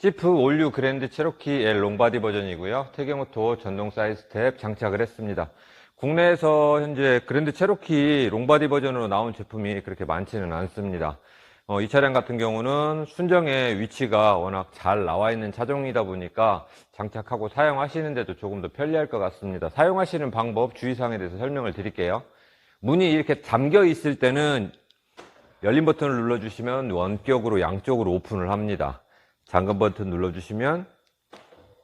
지프 올류 그랜드 체로키 L 롱바디 버전이고요. 태경오토 전동 사이드 스텝 장착을 했습니다. 국내에서 현재 그랜드 체로키 롱바디 버전으로 나온 제품이 그렇게 많지는 않습니다. 이 차량 같은 경우는 순정의 위치가 워낙 잘 나와 있는 차종이다 보니까 장착하고 사용하시는데도 조금 더 편리할 것 같습니다. 사용하시는 방법, 주의사항에 대해서 설명을 드릴게요. 문이 이렇게 잠겨 있을 때는 열린 버튼을 눌러주시면 원격으로 양쪽으로 오픈을 합니다. 잠금 버튼 눌러주시면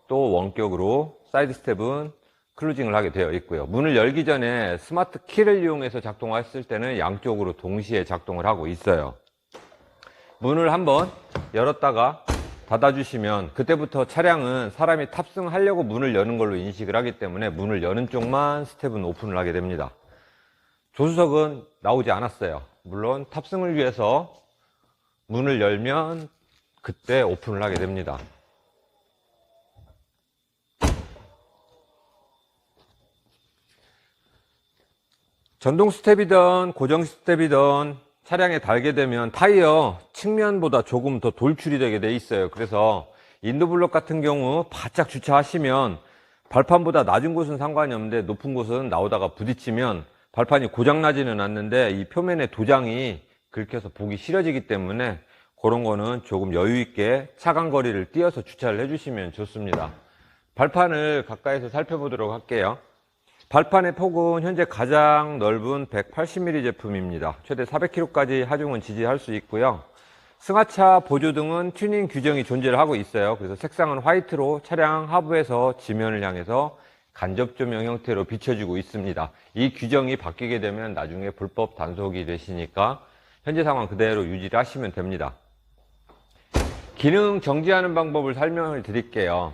또 원격으로 사이드 스텝은 클로징을 하게 되어 있고요. 문을 열기 전에 스마트 키를 이용해서 작동했을 때는 양쪽으로 동시에 작동을 하고 있어요. 문을 한번 열었다가 닫아주시면 그때부터 차량은 사람이 탑승하려고 문을 여는 걸로 인식을 하기 때문에 문을 여는 쪽만 스텝은 오픈을 하게 됩니다. 조수석은 나오지 않았어요. 물론 탑승을 위해서 문을 열면 그때 오픈을 하게 됩니다. 전동 스텝이든 고정 스텝이든 차량에 달게 되면 타이어 측면보다 조금 더 돌출이 되게 돼 있어요. 그래서 인도블록 같은 경우 바짝 주차하시면 발판보다 낮은 곳은 상관이 없는데 높은 곳은 나오다가 부딪히면 발판이 고장나지는 않는데 이 표면에 도장이 긁혀서 보기 싫어지기 때문에 그런 거는 조금 여유 있게 차간 거리를 띄어서 주차를 해주시면 좋습니다. 발판을 가까이서 살펴보도록 할게요. 발판의 폭은 현재 가장 넓은 180mm 제품입니다. 최대 400kg까지 하중은 지지할 수 있고요. 승하차 보조등은 튜닝 규정이 존재를 하고 있어요. 그래서 색상은 화이트로 차량 하부에서 지면을 향해서 간접 조명 형태로 비춰지고 있습니다. 이 규정이 바뀌게 되면 나중에 불법 단속이 되시니까 현재 상황 그대로 유지를 하시면 됩니다. 기능 정지하는 방법을 설명을 드릴게요.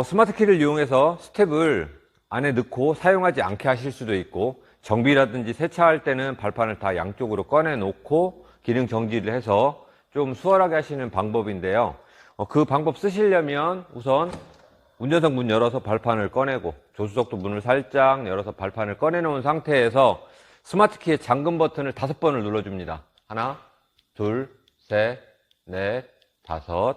스마트 키를 이용해서 스텝을 안에 넣고 사용하지 않게 하실 수도 있고, 정비라든지 세차할 때는 발판을 다 양쪽으로 꺼내 놓고 기능 정지를 해서 좀 수월하게 하시는 방법인데요. 그 방법 쓰시려면 우선 운전석 문 열어서 발판을 꺼내고 조수석도 문을 살짝 열어서 발판을 꺼내 놓은 상태에서 스마트 키의 잠금 버튼을 5번을 눌러줍니다. 하나, 둘, 셋, 넷, 5.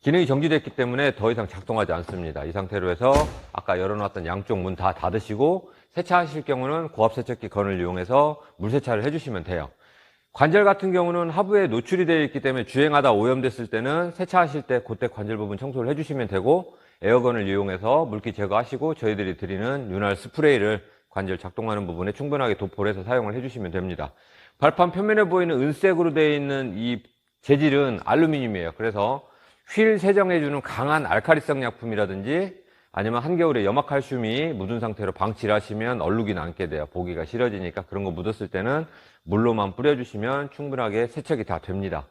기능이 정지됐기 때문에 더 이상 작동하지 않습니다. 이 상태로 해서 아까 열어놨던 양쪽 문 다 닫으시고 세차하실 경우는 고압 세척기 건을 이용해서 물 세차를 해주시면 돼요. 관절 같은 경우는 하부에 노출이 되어 있기 때문에 주행하다 오염됐을 때는 세차하실 때 그때 관절 부분 청소를 해주시면 되고, 에어건을 이용해서 물기 제거하시고 저희들이 드리는 윤활 스프레이를 관절 작동하는 부분에 충분하게 도포를 해서 사용을 해주시면 됩니다. 발판 표면에 보이는 은색으로 되어 있는 이 재질은 알루미늄이에요. 그래서 휠 세정해주는 강한 알카리성 약품이라든지 아니면 한겨울에 염화칼슘이 묻은 상태로 방치를 하시면 얼룩이 남게 돼요. 보기가 싫어지니까 그런 거 묻었을 때는 물로만 뿌려주시면 충분하게 세척이 다 됩니다.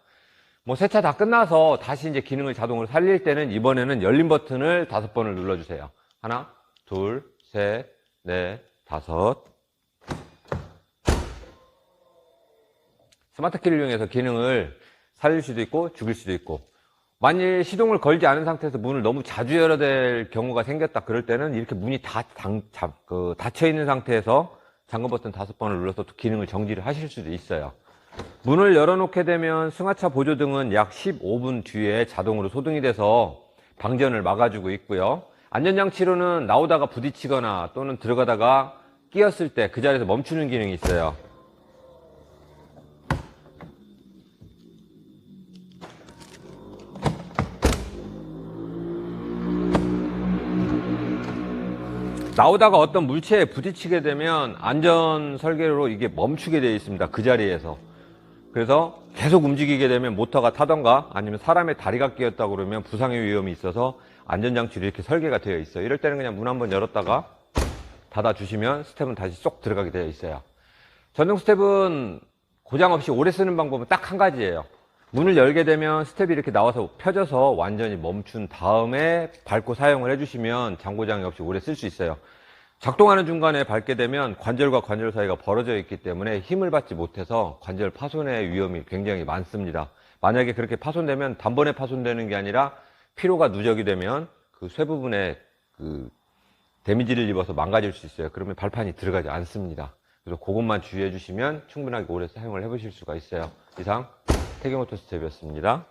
세차 다 끝나서 다시 이제 기능을 자동으로 살릴 때는 이번에는 열린 버튼을 5번을 눌러주세요. 하나, 둘, 셋, 넷, 5. 스마트 키를 이용해서 기능을 살릴 수도 있고 죽일 수도 있고, 만일 시동을 걸지 않은 상태에서 문을 너무 자주 열어야 될 경우가 생겼다 그럴 때는 이렇게 문이 다 닫혀 있는 상태에서 잠금 버튼 5번을 눌러서 또 기능을 정지를 하실 수도 있어요. 문을 열어놓게 되면 승하차 보조등은 약 15분 뒤에 자동으로 소등이 돼서 방전을 막아주고 있고요. 안전장치로는 나오다가 부딪히거나 또는 들어가다가 끼었을 때 그 자리에서 멈추는 기능이 있어요. 나오다가 어떤 물체에 부딪히게 되면 안전 설계로 이게 멈추게 되어 있습니다. 그 자리에서. 그래서 계속 움직이게 되면 모터가 타던가 아니면 사람의 다리가 끼었다 그러면 부상의 위험이 있어서 안전장치로 이렇게 설계가 되어 있어요. 이럴 때는 그냥 문 한번 열었다가 닫아주시면 스텝은 다시 쏙 들어가게 되어 있어요. 전동 스텝은 고장 없이 오래 쓰는 방법은 딱 한 가지예요. 문을 열게 되면 스텝이 이렇게 나와서 펴져서 완전히 멈춘 다음에 밟고 사용을 해주시면 장고장이 없이 오래 쓸 수 있어요. 작동하는 중간에 밟게 되면 관절과 관절 사이가 벌어져 있기 때문에 힘을 받지 못해서 관절 파손의 위험이 굉장히 많습니다. 만약에 그렇게 파손되면 단번에 파손되는 게 아니라 피로가 누적이 되면 그 쇠 부분에 그 데미지를 입어서 망가질 수 있어요. 그러면 발판이 들어가지 않습니다. 그래서 그것만 주의해 주시면 충분하게 오래 사용을 해 보실 수가 있어요. 이상 태경모터 스텝이었습니다.